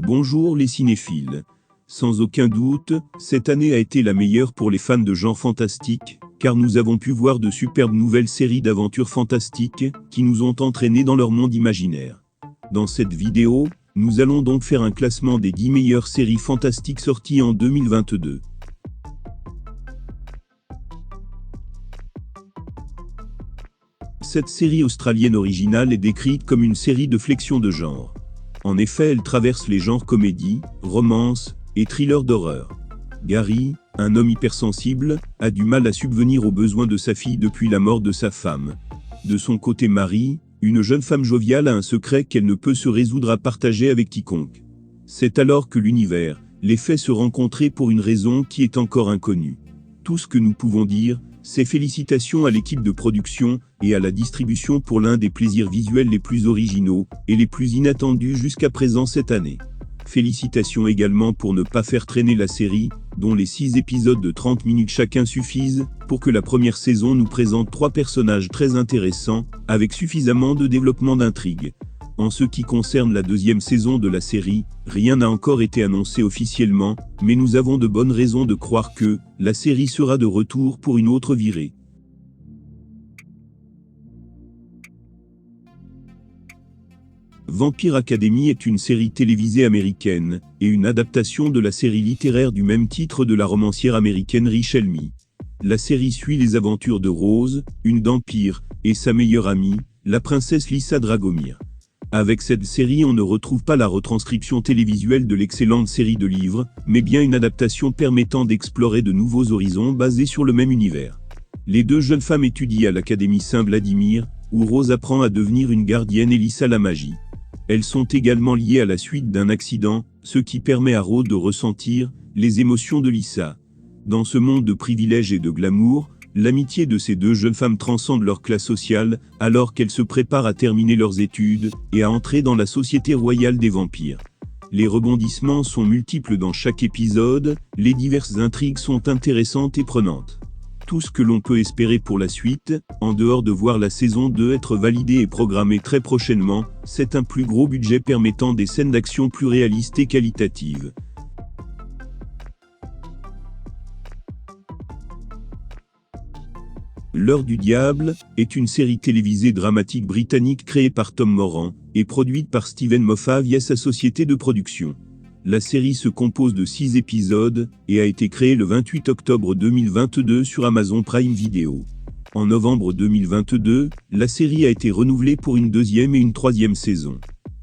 Bonjour les cinéphiles. Sans aucun doute, cette année a été la meilleure pour les fans de genre fantastique, car nous avons pu voir de superbes nouvelles séries d'aventures fantastiques, qui nous ont entraînés dans leur monde imaginaire. Dans cette vidéo, nous allons donc faire un classement des 10 meilleures séries fantastiques sorties en 2022. Cette série australienne originale est décrite comme une série de flexion de genre. En effet, elle traverse les genres comédie, romance et thriller d'horreur. Gary, un homme hypersensible, a du mal à subvenir aux besoins de sa fille depuis la mort de sa femme. De son côté, Marie, une jeune femme joviale, a un secret qu'elle ne peut se résoudre à partager avec quiconque. C'est alors que l'univers les fait se rencontrer pour une raison qui est encore inconnue. Tout ce que nous pouvons dire, c'est félicitations à l'équipe de production et à la distribution pour l'un des plaisirs visuels les plus originaux et les plus inattendus jusqu'à présent cette année. Félicitations également pour ne pas faire traîner la série, dont les 6 épisodes de 30 minutes chacun suffisent pour que la première saison nous présente 3 personnages très intéressants, avec suffisamment de développement d'intrigue. En ce qui concerne la deuxième saison de la série, rien n'a encore été annoncé officiellement, mais nous avons de bonnes raisons de croire que la série sera de retour pour une autre virée. Vampire Academy est une série télévisée américaine, et une adaptation de la série littéraire du même titre de la romancière américaine Richelle Mee. La série suit les aventures de Rose, une vampire, et sa meilleure amie, la princesse Lisa Dragomir. Avec cette série, on ne retrouve pas la retranscription télévisuelle de l'excellente série de livres, mais bien une adaptation permettant d'explorer de nouveaux horizons basés sur le même univers. Les deux jeunes femmes étudient à l'Académie Saint-Vladimir, où Rose apprend à devenir une gardienne et Lisa la magie. Elles sont également liées à la suite d'un accident, ce qui permet à Rose de ressentir les émotions de Lisa. Dans ce monde de privilèges et de glamour, l'amitié de ces deux jeunes femmes transcende leur classe sociale, alors qu'elles se préparent à terminer leurs études et à entrer dans la société royale des vampires. Les rebondissements sont multiples dans chaque épisode, les diverses intrigues sont intéressantes et prenantes. Tout ce que l'on peut espérer pour la suite, en dehors de voir la saison 2 être validée et programmée très prochainement, c'est un plus gros budget permettant des scènes d'action plus réalistes et qualitatives. L'Heure du Diable est une série télévisée dramatique britannique créée par Tom Moran et produite par Steven Moffat via sa société de production. La série se compose de 6 épisodes et a été créée le 28 octobre 2022 sur Amazon Prime Video. En novembre 2022, la série a été renouvelée pour une deuxième et une troisième saison.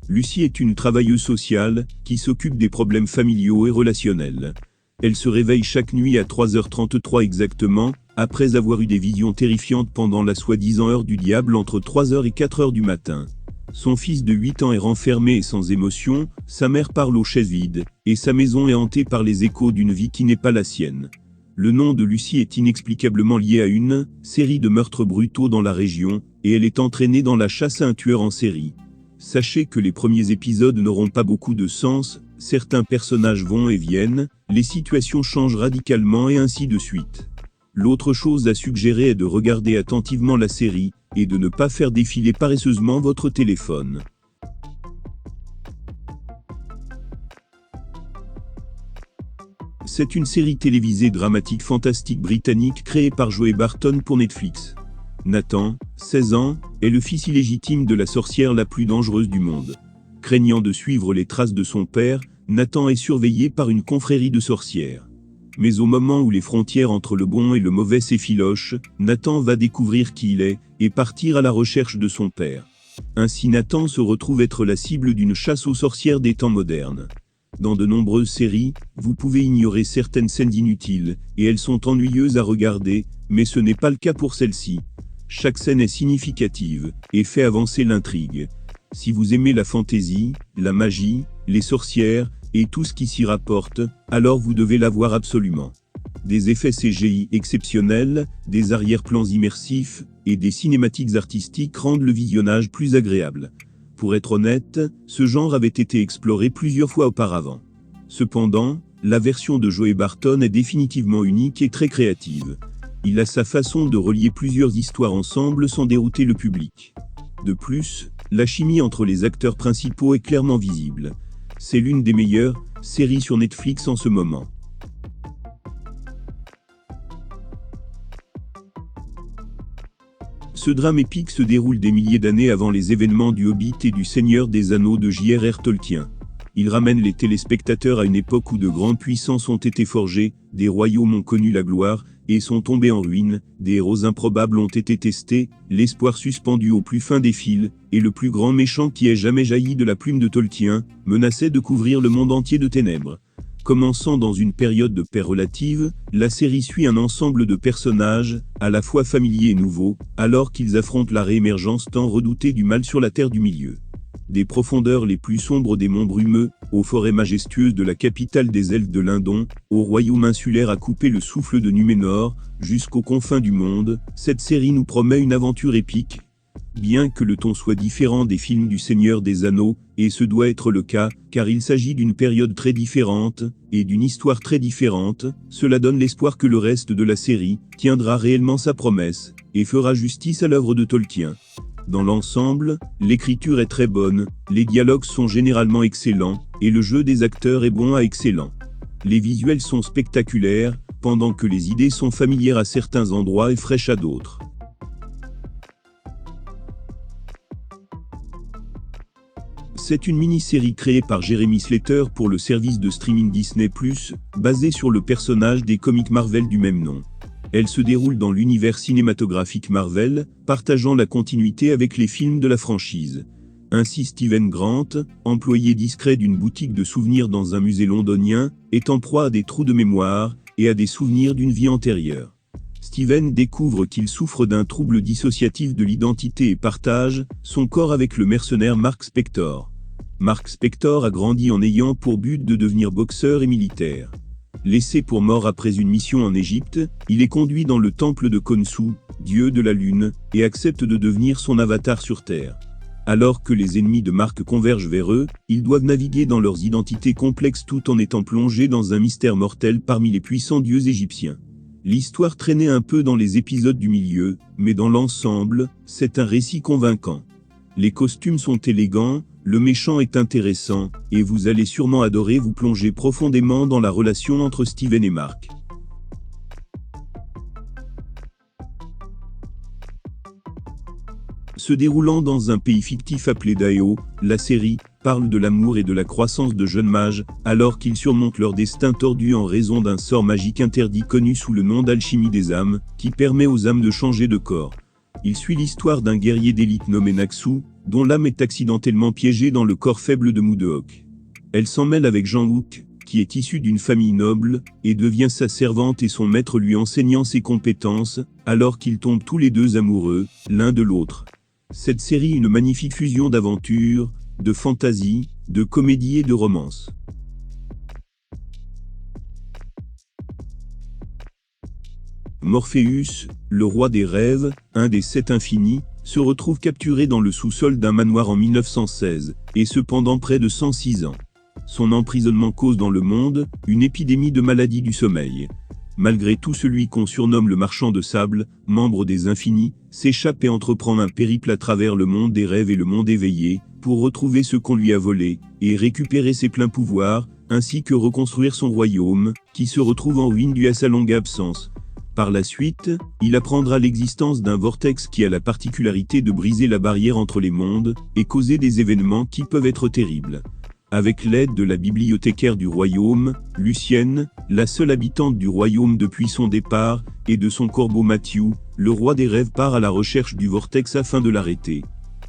Lucy est une travailleuse sociale qui s'occupe des problèmes familiaux et relationnels. Elle se réveille chaque nuit à 3h33 exactement, après avoir eu des visions terrifiantes pendant la soi-disant heure du diable entre 3h et 4h du matin. Son fils de 8 ans est renfermé et sans émotion, sa mère parle aux chaises vides, et sa maison est hantée par les échos d'une vie qui n'est pas la sienne. Le nom de Lucy est inexplicablement lié à une série de meurtres brutaux dans la région, et elle est entraînée dans la chasse à un tueur en série. Sachez que les premiers épisodes n'auront pas beaucoup de sens, certains personnages vont et viennent, les situations changent radicalement et ainsi de suite. L'autre chose à suggérer est de regarder attentivement la série, et de ne pas faire défiler paresseusement votre téléphone. C'est une série télévisée dramatique fantastique britannique créée par Joey Barton pour Netflix. Nathan, 16 ans, est le fils illégitime de la sorcière la plus dangereuse du monde. Craignant de suivre les traces de son père, Nathan est surveillé par une confrérie de sorcières. Mais au moment où les frontières entre le bon et le mauvais s'effilochent, Nathan va découvrir qui il est, et partir à la recherche de son père. Ainsi Nathan se retrouve être la cible d'une chasse aux sorcières des temps modernes. Dans de nombreuses séries, vous pouvez ignorer certaines scènes inutiles, et elles sont ennuyeuses à regarder, mais ce n'est pas le cas pour celle-ci. Chaque scène est significative, et fait avancer l'intrigue. Si vous aimez la fantaisie, la magie, les sorcières, et tout ce qui s'y rapporte, alors vous devez la voir absolument. Des effets CGI exceptionnels, des arrière-plans immersifs, et des cinématiques artistiques rendent le visionnage plus agréable. Pour être honnête, ce genre avait été exploré plusieurs fois auparavant. Cependant, la version de Joey Barton est définitivement unique et très créative. Il a sa façon de relier plusieurs histoires ensemble sans dérouter le public. De plus, la chimie entre les acteurs principaux est clairement visible. C'est l'une des meilleures séries sur Netflix en ce moment. Ce drame épique se déroule des milliers d'années avant les événements du Hobbit et du Seigneur des Anneaux de J.R.R. Tolkien. Il ramène les téléspectateurs à une époque où de grandes puissances ont été forgées, des royaumes ont connu la gloire, et sont tombés en ruine, des héros improbables ont été testés, l'espoir suspendu au plus fin des fils, et le plus grand méchant qui ait jamais jailli de la plume de Tolkien, menaçait de couvrir le monde entier de ténèbres. Commençant dans une période de paix relative, la série suit un ensemble de personnages, à la fois familiers et nouveaux, alors qu'ils affrontent la réémergence tant redoutée du mal sur la Terre du Milieu. Des profondeurs les plus sombres des monts brumeux, aux forêts majestueuses de la capitale des elfes de Lindon, au royaume insulaire à couper le souffle de Numénor, jusqu'aux confins du monde, cette série nous promet une aventure épique. Bien que le ton soit différent des films du Seigneur des Anneaux, et ce doit être le cas, car il s'agit d'une période très différente, et d'une histoire très différente, cela donne l'espoir que le reste de la série tiendra réellement sa promesse, et fera justice à l'œuvre de Tolkien. Dans l'ensemble, l'écriture est très bonne, les dialogues sont généralement excellents, et le jeu des acteurs est bon à excellent. Les visuels sont spectaculaires, pendant que les idées sont familières à certains endroits et fraîches à d'autres. C'est une mini-série créée par Jeremy Slater pour le service de streaming Disney+, basée sur le personnage des comics Marvel du même nom. Elle se déroule dans l'univers cinématographique Marvel, partageant la continuité avec les films de la franchise. Ainsi Steven Grant, employé discret d'une boutique de souvenirs dans un musée londonien, est en proie à des trous de mémoire et à des souvenirs d'une vie antérieure. Steven découvre qu'il souffre d'un trouble dissociatif de l'identité et partage son corps avec le mercenaire Mark Spector. Mark Spector a grandi en ayant pour but de devenir boxeur et militaire. Laissé pour mort après une mission en Égypte, il est conduit dans le temple de Khonsu, dieu de la lune, et accepte de devenir son avatar sur Terre. Alors que les ennemis de Mark convergent vers eux, ils doivent naviguer dans leurs identités complexes tout en étant plongés dans un mystère mortel parmi les puissants dieux égyptiens. L'histoire traînait un peu dans les épisodes du milieu, mais dans l'ensemble, c'est un récit convaincant. Les costumes sont élégants, le méchant est intéressant, et vous allez sûrement adorer vous plonger profondément dans la relation entre Steven et Mark. Se déroulant dans un pays fictif appelé Daeo, la série parle de l'amour et de la croissance de jeunes mages, alors qu'ils surmontent leur destin tordu en raison d'un sort magique interdit connu sous le nom d'alchimie des âmes, qui permet aux âmes de changer de corps. Il suit l'histoire d'un guerrier d'élite nommé Naxu, dont l'âme est accidentellement piégée dans le corps faible de Mudok. Elle s'en mêle avec Jean-Luc, qui est issu d'une famille noble, et devient sa servante et son maître lui enseignant ses compétences, alors qu'ils tombent tous les deux amoureux, l'un de l'autre. Cette série est une magnifique fusion d'aventure, de fantaisie, de comédie et de romance. Morpheus, le roi des rêves, un des 7 infinis, se retrouve capturé dans le sous-sol d'un manoir en 1916, et ce pendant près de 106 ans. Son emprisonnement cause dans le monde une épidémie de maladies du sommeil. Malgré tout, celui qu'on surnomme le marchand de sable, membre des infinis, s'échappe et entreprend un périple à travers le monde des rêves et le monde éveillé, pour retrouver ce qu'on lui a volé, et récupérer ses pleins pouvoirs, ainsi que reconstruire son royaume, qui se retrouve en ruine dû à sa longue absence. Par la suite, il apprendra l'existence d'un vortex qui a la particularité de briser la barrière entre les mondes, et causer des événements qui peuvent être terribles. Avec l'aide de la bibliothécaire du royaume, Lucienne, la seule habitante du royaume depuis son départ, et de son corbeau Matthew, le roi des rêves part à la recherche du vortex afin de l'arrêter.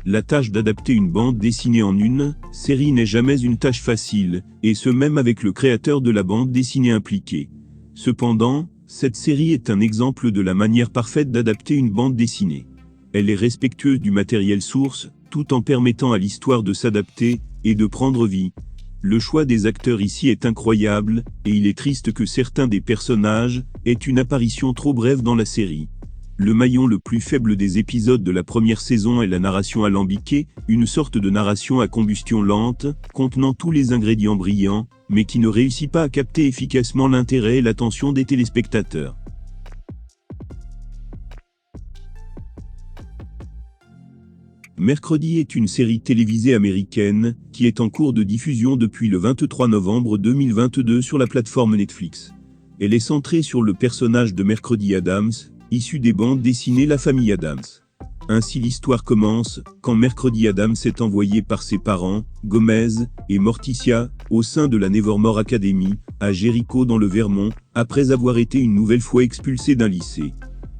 La tâche d'adapter une bande dessinée en une série n'est jamais une tâche facile, et ce même avec le créateur de la bande dessinée impliqué. Cependant, cette série est un exemple de la manière parfaite d'adapter une bande dessinée. Elle est respectueuse du matériel source, tout en permettant à l'histoire de s'adapter et de prendre vie. Le choix des acteurs ici est incroyable, et il est triste que certains des personnages aient une apparition trop brève dans la série. Le maillon le plus faible des épisodes de la première saison est la narration alambiquée, une sorte de narration à combustion lente, contenant tous les ingrédients brillants, mais qui ne réussit pas à capter efficacement l'intérêt et l'attention des téléspectateurs. Mercredi est une série télévisée américaine qui est en cours de diffusion depuis le 23 novembre 2022 sur la plateforme Netflix. Elle est centrée sur le personnage de Mercredi Adams, issu des bandes dessinées La Famille Adams. Ainsi l'histoire commence quand Mercredi Adams est envoyé par ses parents, Gomez et Morticia, au sein de la Nevermore Academy, à Jericho dans le Vermont, après avoir été une nouvelle fois expulsé d'un lycée.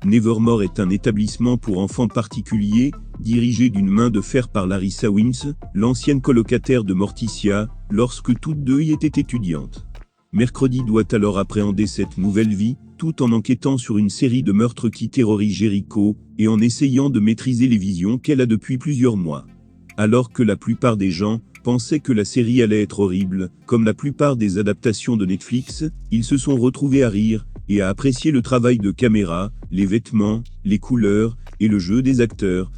Nevermore est un établissement pour enfants particuliers, dirigé d'une main de fer par Larissa Wims, l'ancienne colocataire de Morticia, lorsque toutes deux y étaient étudiantes. Mercredi doit alors appréhender cette nouvelle vie, tout en enquêtant sur une série de meurtres qui terrorisent Jericho, et en essayant de maîtriser les visions qu'elle a depuis plusieurs mois. Alors que la plupart des gens pensaient que la série allait être horrible, comme la plupart des adaptations de Netflix, ils se sont retrouvés à rire, et à apprécier le travail de caméra, les vêtements, les couleurs, et le jeu des acteurs.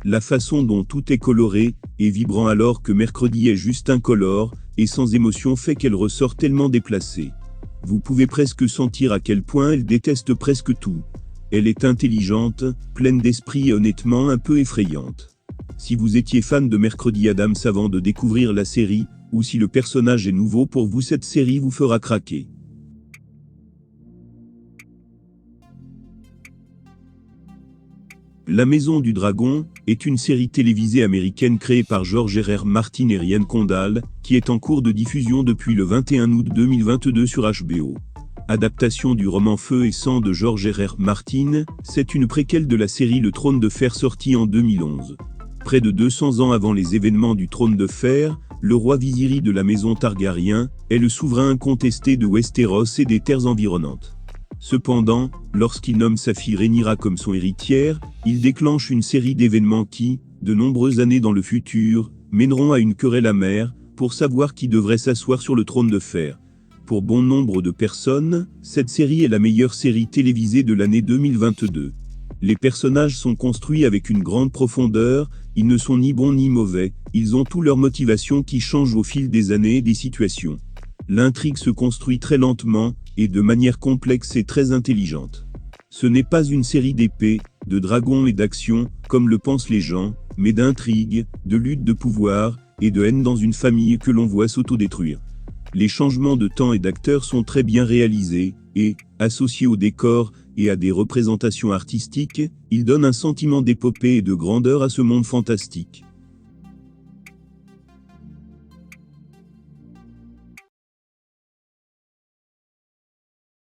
La façon dont tout est coloré et vibrant alors que Mercredi est juste incolore et sans émotion fait qu'elle ressort tellement déplacée. Vous pouvez presque sentir à quel point elle déteste presque tout. Elle est intelligente, pleine d'esprit et honnêtement un peu effrayante. Si vous étiez fan de Mercredi Adams avant de découvrir la série, ou si le personnage est nouveau pour vous, cette série vous fera craquer. La Maison du Dragon est une série télévisée américaine créée par George R.R. Martin et Ryan Condal, qui est en cours de diffusion depuis le 21 août 2022 sur HBO. Adaptation du roman Feu et Sang de George R.R. Martin, c'est une préquelle de la série Le Trône de Fer sortie en 2011. Près de 200 ans avant les événements du Trône de Fer, le roi Viziri de la maison Targaryen est le souverain incontesté de Westeros et des terres environnantes. Cependant, lorsqu'il nomme sa fille Rhaenyra comme son héritière, il déclenche une série d'événements qui, de nombreuses années dans le futur, mèneront à une querelle amère pour savoir qui devrait s'asseoir sur le trône de fer. Pour bon nombre de personnes, cette série est la meilleure série télévisée de l'année 2022. Les personnages sont construits avec une grande profondeur, ils ne sont ni bons ni mauvais, ils ont tous leurs motivations qui changent au fil des années et des situations. L'intrigue se construit très lentement, et de manière complexe et très intelligente. Ce n'est pas une série d'épées, de dragons et d'action, comme le pensent les gens, mais d'intrigue, de lutte de pouvoir, et de haine dans une famille que l'on voit s'autodétruire. Les changements de temps et d'acteurs sont très bien réalisés, et, associés au décor et à des représentations artistiques, ils donnent un sentiment d'épopée et de grandeur à ce monde fantastique.